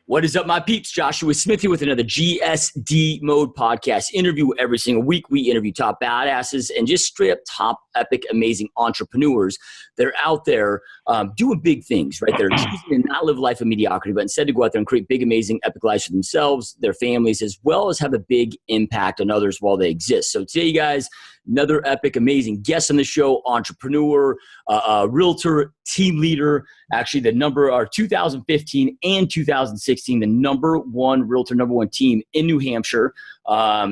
What is up, my peeps? Joshua Smith here with another GSD Mode podcast interview. Every single week, we interview top badasses and just straight up top epic, amazing entrepreneurs that are out there doing big things, right? They're choosing to not live a life of mediocrity, but instead to go out there and create big, amazing, epic lives for themselves, their families, as well as have a big impact on others while they exist. So today, guys, another epic, amazing guest on the show, entrepreneur, realtor, team leader. Actually, the number are 2015 and 2016, the number one realtor, number one team in New Hampshire.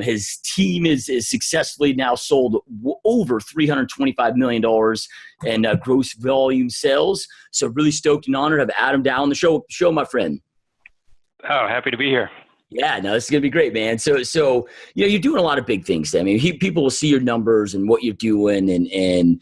His team is successfully now sold over $325 million in gross volume sales. So really stoked and honored to have Adam Dow on the show, my friend. Oh, happy to be here. Yeah, no, this is going to be great, man. So you know, you're doing a lot of big things. I mean, people will see your numbers and what you're doing and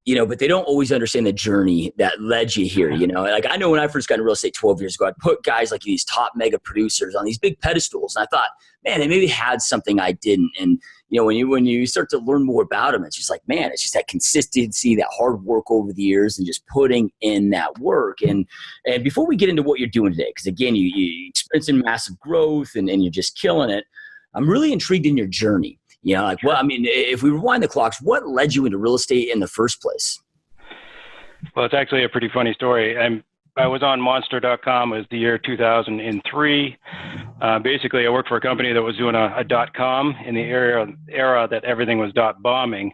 you know, but they don't always understand the journey that led you here. You know, like I know when I first got into real estate 12 years ago, I'd put guys like these top mega producers on these big pedestals. And I thought, man, they maybe had something I didn't. And, you know, when you start to learn more about them, it's just like, man, it's just that consistency, that hard work over the years and just putting in that work. And before we get into what you're doing today, because again, you experiencing massive growth and you're just killing it. I'm really intrigued in your journey. You know, like, well, I mean, if we rewind the clocks, what led you into real estate in the first place? Well, it's actually a pretty funny story. I was on monster.com. It was the year 2003. Basically, I worked for a company that was doing a .com in the era that everything was .bombing.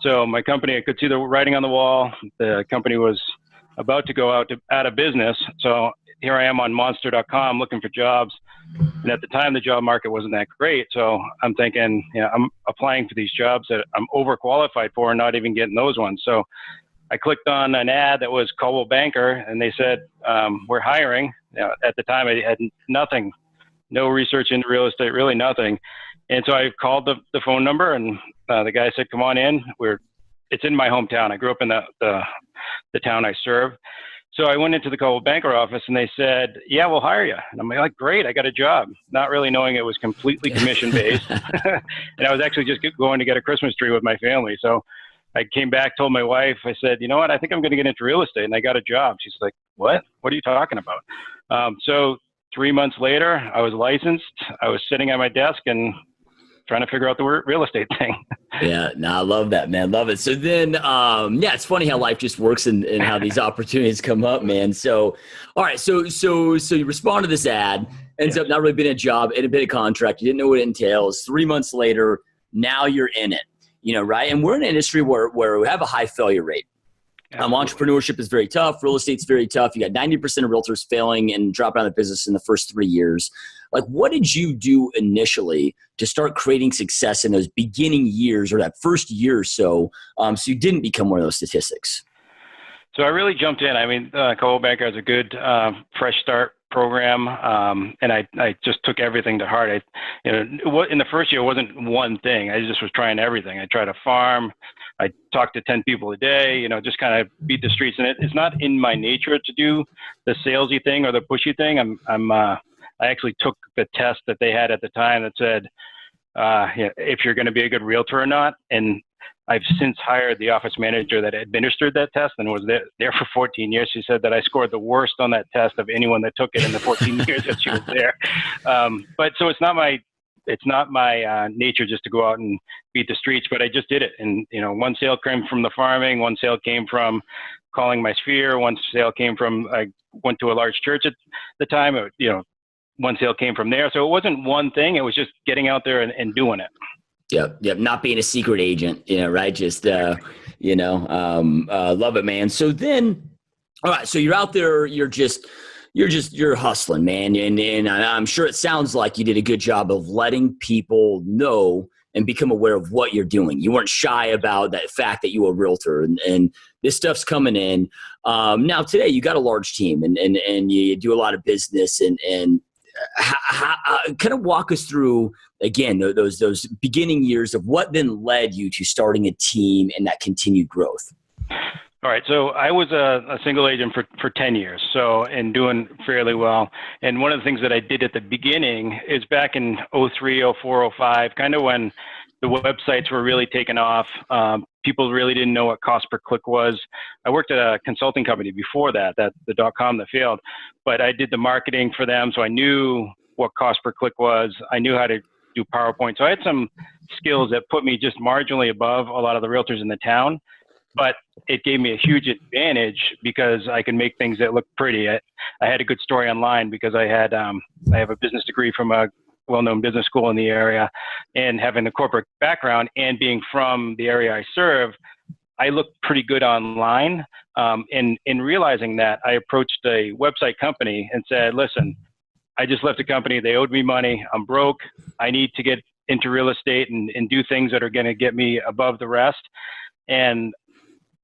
So my company, I could see the writing on the wall. The company was about to go out of business. So here I am on monster.com looking for jobs. And at the time, the job market wasn't that great. So I'm thinking, you know, I'm applying for these jobs that I'm overqualified for and not even getting those ones. So I clicked on an ad that was Coldwell Banker, and they said, we're hiring. You know, at the time, I had nothing, no research into real estate, really nothing. And so I called the phone number, and the guy said, come on in. It's in my hometown. I grew up in the town I serve. So I went into the Coldwell Banker office and they said, yeah, we'll hire you. And I'm like, great, I got a job. Not really knowing it was completely commission based. And I was actually just going to get a Christmas tree with my family. So I came back, told my wife, I said, you know what, I think I'm going to get into real estate. And I got a job. She's like, what are you talking about? So 3 months later, I was licensed. I was sitting at my desk and trying to figure out the real estate thing. Yeah, no, I love that, man. Love it. So then, yeah, it's funny how life just works and how these opportunities come up, man. So, all right. So you respond to this ad, ends up not really being a job, in a bit of contract. You didn't know what it entails. 3 months later, now you're in it, you know, right? And we're in an industry where we have a high failure rate. Entrepreneurship is very tough. Real estate's very tough. You got 90% of realtors failing and dropping out of the business in the first 3 years. Like, what did you do initially to start creating success in those beginning years or that first year or so, so you didn't become one of those statistics? So I really jumped in. I mean, Coldwell Banker has a good fresh start program, and I just took everything to heart. In the first year, it wasn't one thing. I just was trying everything. I tried to farm. I talked to 10 people a day, you know, just kind of beat the streets. And it's not in my nature to do the salesy thing or the pushy thing. I actually took the test that they had at the time that said, if you're going to be a good realtor or not. And I've since hired the office manager that administered that test and was there for 14 years. She said that I scored the worst on that test of anyone that took it in the 14 years that she was there. But so it's not my nature just to go out and beat the streets, but I just did it. And, you know, one sale came from the farming, one sale came from calling my sphere, one sale came from, I went to a large church at the time, you know, one sale came from there. So it wasn't one thing. It was just getting out there and doing it. Yep. Not being a secret agent, you know, right? Just, love it, man. So then, all right. So you're out there, you're hustling, man. And I'm sure it sounds like you did a good job of letting people know and become aware of what you're doing. You weren't shy about that fact that you were a realtor and this stuff's coming in. Now today you got a large team and you do a lot of business and kind of walk us through again, those beginning years of what then led you to starting a team and that continued growth. All right. So I was a single agent for 10 years. And doing fairly well. And one of the things that I did at the beginning is back in 03, 04, 05, kind of when the websites were really taking off, people really didn't know what cost per click was. I worked at a consulting company before that the .com that failed, but I did the marketing for them. So I knew what cost per click was. I knew how to do PowerPoint. So I had some skills that put me just marginally above a lot of the realtors in the town, but it gave me a huge advantage because I could make things that look pretty. I had a good story online because I have a business degree from a well-known business school in the area, and having the corporate background and being from the area I serve, I looked pretty good online. And in realizing that, I approached a website company and said, listen, I just left a company. They owed me money. I'm broke. I need to get into real estate and do things that are going to get me above the rest. And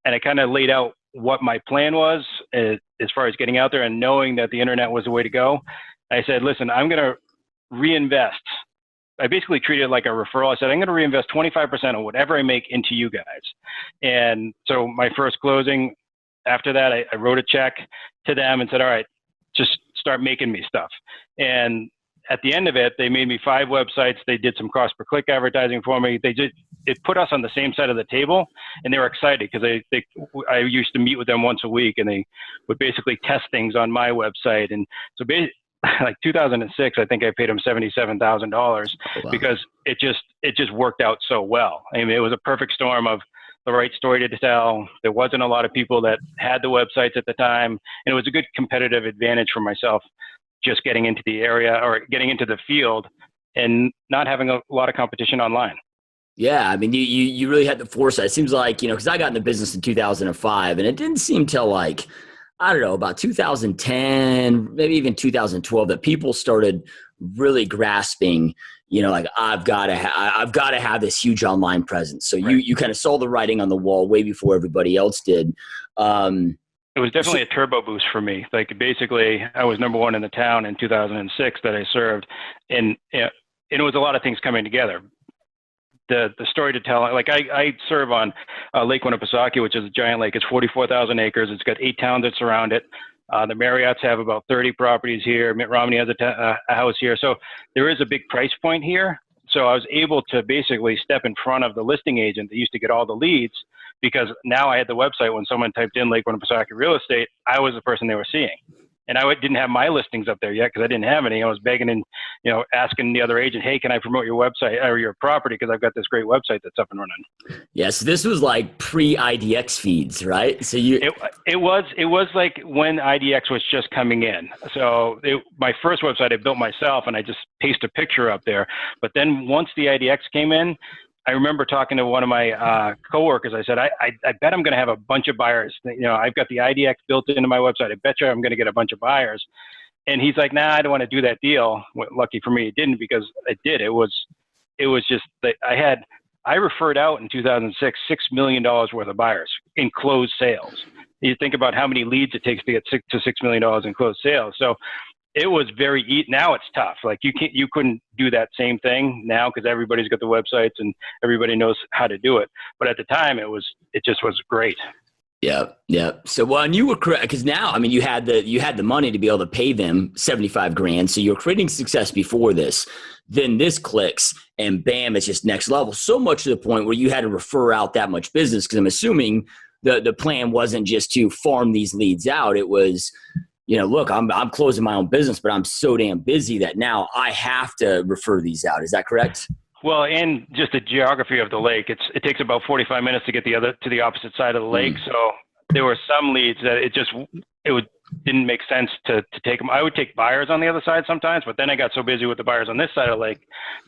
I kind of laid out what my plan was as far as getting out there and knowing that the internet was the way to go. I said, listen, I'm going to reinvest. I basically treated it like a referral. I said, I'm going to reinvest 25% of whatever I make into you guys. And so my first closing, after that, I wrote a check to them and said, all right, just start making me stuff. And at the end of it, they made me 5 websites. They did some cost per click advertising for me. It put us on the same side of the table, and they were excited because I used to meet with them once a week, and they would basically test things on my website. And so like 2006, I think I paid them $77,000 because it just worked out so well. I mean, it was a perfect storm of the right story to tell. There wasn't a lot of people that had the websites at the time, and it was a good competitive advantage for myself just getting into the area or getting into the field and not having a lot of competition online. Yeah, I mean, you really had the foresight. It seems like, because I got in the business in 2005, and it didn't seem till like, I don't know, about 2010, maybe even 2012, that people started really grasping, like I've got to have this huge online presence. So right. you kind of saw the writing on the wall way before everybody else did. It was definitely a turbo boost for me. Like basically, I was number 1 in the town in 2006 that I served, and it was a lot of things coming together. The story to tell, like I serve on Lake Winnipesaukee, which is a giant lake. It's 44,000 acres. It's got 8 towns that surround it. The Marriotts have about 30 properties here. Mitt Romney has a house here. So there is a big price point here. So I was able to basically step in front of the listing agent that used to get all the leads, because now I had the website. When someone typed in Lake Winnipesaukee real estate, I was the person they were seeing. And I didn't have my listings up there yet because I didn't have any. I was begging and, asking the other agent, hey, can I promote your website or your property? Because I've got this great website that's up and running. Yes, this was like pre-IDX feeds, right? So it was like when IDX was just coming in. So my first website I built myself, and I just pasted a picture up there. But then once the IDX came in, I remember talking to one of my coworkers. I said, I bet I'm going to have a bunch of buyers. I've got the IDX built into my website. I bet you I'm going to get a bunch of buyers. And he's like, nah, I don't want to do that deal. Well, lucky for me, it didn't, because it did. It was just that I referred out in 2006, $6 million worth of buyers in closed sales. You think about how many leads it takes to get $6 million in closed sales. So it was very easy. Now it's tough. Like you couldn't do that same thing now because everybody's got the websites and everybody knows how to do it. But at the time, it just was great. Yeah. So when you were correct, because now, I mean, you had the money to be able to pay them $75,000. So you're creating success before this. Then this clicks, and bam, it's just next level. So much to the point where you had to refer out that much business. Because I'm assuming the plan wasn't just to farm these leads out. It was, look, I'm closing my own business, but I'm so damn busy that now I have to refer these out. Is that correct? Well, and just the geography of the lake, it takes about 45 minutes to get to the opposite side of the lake. So there were some leads that didn't make sense to take them. I would take buyers on the other side sometimes, but then I got so busy with the buyers on this side of the lake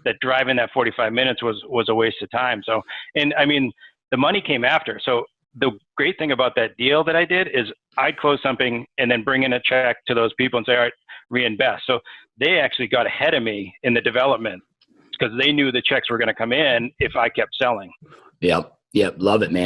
that driving that 45 minutes was a waste of time. So, and I mean, the money came after. So the great thing about that deal that I did is I'd close something and then bring in a check to those people and say, all right, reinvest. So they actually got ahead of me in the development because they knew the checks were going to come in if I kept selling. Yep. Love it, man.